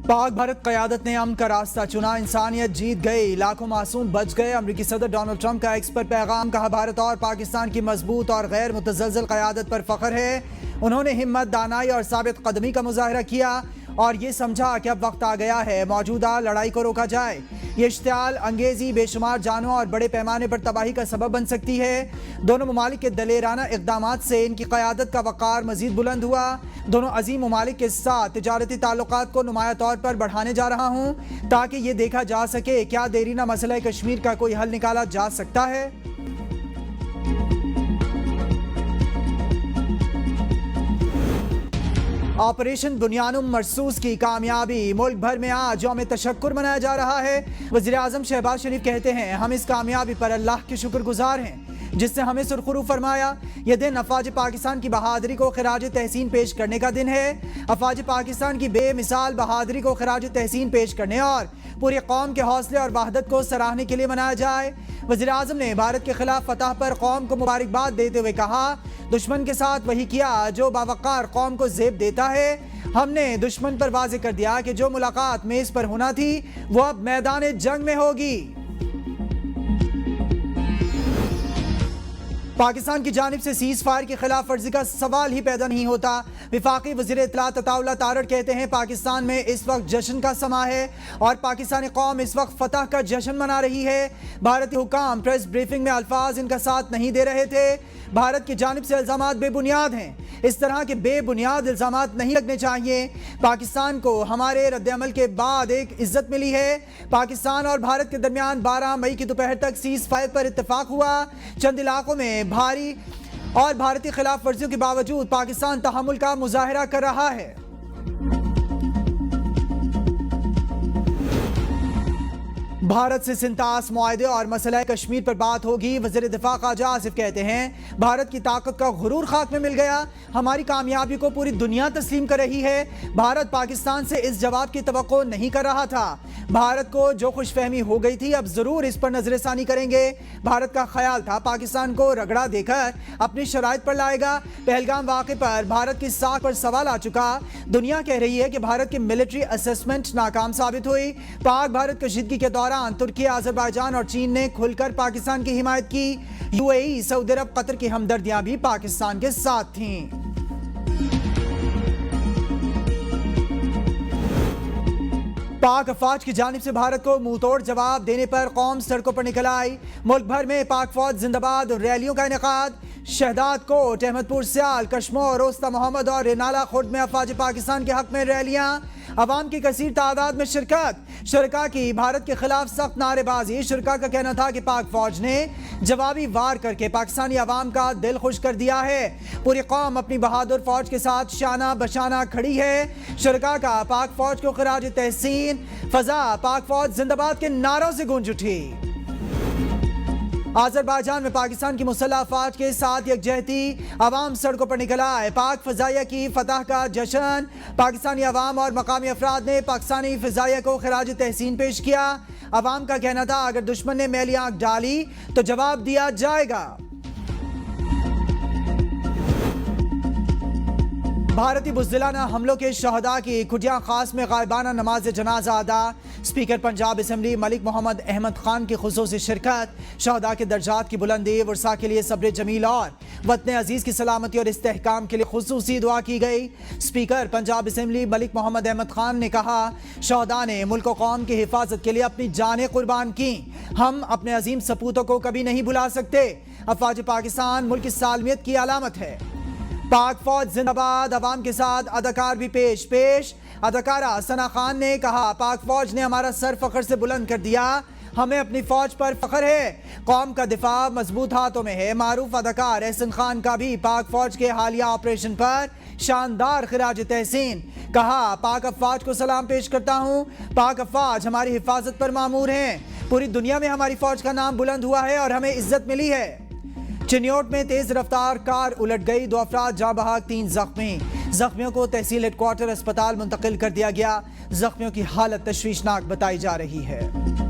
पाक भारत क़यादत ने अमन का रास्ता चुना, इंसानियत जीत गई, लाखों मासूम बच गए। अमरीकी सदर डोनाल्ड ट्रंप का एक्स पर पैगाम, कहा भारत और पाकिस्तान की मजबूत और गैर मुतज़लज़ल क़यादत पर फ़ख्र है। उन्होंने हिम्मत, दानाई और साबित कदमी का मुज़ाहरा किया और ये समझा कि अब वक्त आ गया है मौजूदा लड़ाई को रोका जाए। ये इश्तियाल अंगेज़ी बेशुमार जानों और बड़े पैमाने पर तबाही का सबब बन सकती है। दोनों ममालिक के दलेराना इक़दामात से इनकी क़यादत का वक़ार मज़ीद बुलंद हुआ। दोनों अजीम ममालिक के साथ तिजारती ताल्लुकात को नुमाया तौर पर बढ़ाने जा रहा हूँ ताकि ये देखा जा सके क्या देरीना मसला कश्मीर का कोई हल निकाला जा सकता है। ऑपरेशन बुनियानुम मरसूस की कामयाबी, मुल्क भर में आज यौम तशक्कुर मनाया जा रहा है। वज़ीर आज़म शहबाज शरीफ कहते हैं, हम इस कामयाबी पर अल्लाह के शुक्रगुजार हैं जिसने हमें सुरखरू फरमाया। यह दिन अफवाज पाकिस्तान की बहादुरी को खिराज तहसीन पेश करने का दिन है। अफवाज पाकिस्तान की बेमिसाल बहादुरी को खिराज तहसीन पेश करने और पूरी कौम के हौसले और वहदत को सराहने के लिए मनाया जाए। वज़ीर आज़म ने भारत के खिलाफ फतह पर कौम को मुबारकबाद देते हुए कहा, दुश्मन के साथ वही किया जो बावकार कौम को ज़ेब देता है। हमने दुश्मन पर वाज़ेह कर दिया कि जो मुलाकात मेज़ पर होना थी वो अब मैदान जंग में होगी। पाकिस्तान की जानिब से सीज़ फायर की खिलाफ वर्जी का सवाल ही पैदा नहीं होता। विफाकी वज़ीर इत्तलात अताउल्लाह तारड़ कहते हैं, पाकिस्तान में इस वक्त जश्न का समा है और पाकिस्तानी कौम इस वक्त फतह का जश्न मना रही है। भारतीय हुकाम प्रेस ब्रीफिंग में अल्फाज इनका साथ नहीं दे रहे थे। भारत की जानिब से इल्ज़ामात बेबुनियाद हैं। इस तरह के बेबुनियाद इल्ज़ामात नहीं लगने चाहिए। पाकिस्तान को हमारे रद्द-ए-अमल के बाद एक इज्जत मिली है। पाकिस्तान और भारत के दरमियान 12 मई की दोपहर तक सीज़ फायर पर इत्तेफाक हुआ। चंद इलाकों में भारी और भारतीय खिलाफ वर्जियों के बावजूद पाकिस्तान तहम्मुल का मुजाहरा कर रहा है। भारत से सिंतास मुआहदे और मसला कश्मीर पर बात होगी। वज़ीर दिफा ख्वाजा आसिफ कहते हैं, भारत की ताकत का गुरूर खाक में मिल गया। हमारी कामयाबी को पूरी दुनिया तस्लीम कर रही है। भारत पाकिस्तान से इस जवाब की तवक्को नहीं कर रहा था। भारत को जो खुशफहमी हो गई थी अब जरूर इस पर नजरसानी करेंगे। भारत का ख्याल था पाकिस्तान को रगड़ा देकर अपनी शराइत पर लाएगा। पहलगाम वाक़े पर भारत की साख पर सवाल आ चुका। दुनिया कह रही है कि भारत की मिलिट्री असेसमेंट नाकाम साबित हुई। पाक भारत कशीदगी के दौरान तुर्की, अजरबैजान और चीन ने खुलकर पाकिस्तान की हिमायत की। यूएई, सऊदी अरब, कतर की हमदर्दियां भी पाकिस्तान के साथ थीं। पाक अफवाज की जानिब से भारत को मुंह तोड़ जवाब देने पर कौम सड़कों पर निकल आई। मुल्क भर में पाक फौज जिंदाबाद रैलियों का इनेकाद। शहदाद कोट, अहमदपुर, सियाल, कश्मोर, रोस्ता मोहम्मद और रेनाला खुर्द में अफवाज पाकिस्तान के हक में रैलियां। अवाम की कसीर तादाद में शिरकत। शुरका की भारत के खिलाफ सख्त नारेबाजी। शुरका का कहना था कि पाक फौज ने जवाबी वार करके पाकिस्तानी अवाम का दिल खुश कर दिया है। पूरी कौम अपनी बहादुर फौज के साथ शाना बशाना खड़ी है। शुरका का पाक फौज को खिराज तहसीन। फजा पाक फौज जिंदाबाद के नारों से गूंज उठी। अजरबैजान में पाकिस्तान की मुसल्लह अफवाज के साथ यकजहती, अवाम सड़कों पर निकल आए। पाक फ़ज़ाइया की फतह का जश्न। पाकिस्तानी अवाम और मकामी अफराद ने पाकिस्तानी फ़ज़ाइया को खिराज तहसीन पेश किया। अवाम का कहना था, अगर दुश्मन ने मैली आंख डाली तो जवाब दिया जाएगा। भारतीय बुज़दिलाना हमलों के शहदा की कुटिया खास में गायबाना नमाज जनाजा अदा। स्पीकर पंजाब असम्बली मलिक मोहम्मद अहमद खान की खुसूसी शिरकत। शहदा के दर्जात की बुलंदी, वर्सा के लिए सब्र जमील और वतन अजीज़ की सलामती और इस्तेहकाम के लिए खुसूसी दुआ की गई। स्पीकर पंजाब असम्बली मलिक मोहम्मद अहमद खान ने कहा, शहदा ने मुल्क और कौम की हिफाजत के लिए अपनी जानें कुर्बान की। हम अपने अजीम सपूतों को कभी नहीं भुला सकते। अफवाज पाकिस्तान मुल्क की सालमियत की अलामत है। पाक फौज जिंदाबाद। अवाम के साथ अदाकार भी पेश। अदाकारा सना खान ने कहा, पाक फौज ने हमारा सर फख्र से बुलंद कर दिया। हमें अपनी फौज पर फख्र है। कौम का दिफा मजबूत हाथों में है। मारूफ अदाकार एहसन खान का भी पाक फौज के हालिया ऑपरेशन पर शानदार खिराज तहसीन। कहा, पाक अफवाज को सलाम पेश करता हूँ। पाक अफवाज हमारी हिफाजत पर मामूर हैं। पूरी दुनिया में हमारी फौज का नाम बुलंद हुआ है और हमें इज्जत मिली है। चिन्योट में तेज रफ्तार कार उलट गई। 2 अफराद जाँ बहक, 3 जख्मी। जख्मियों को तहसील हेडक्वार्टर अस्पताल मुंतकिल कर दिया गया। जख्मियों की हालत तशवीशनाक बताई जा रही है।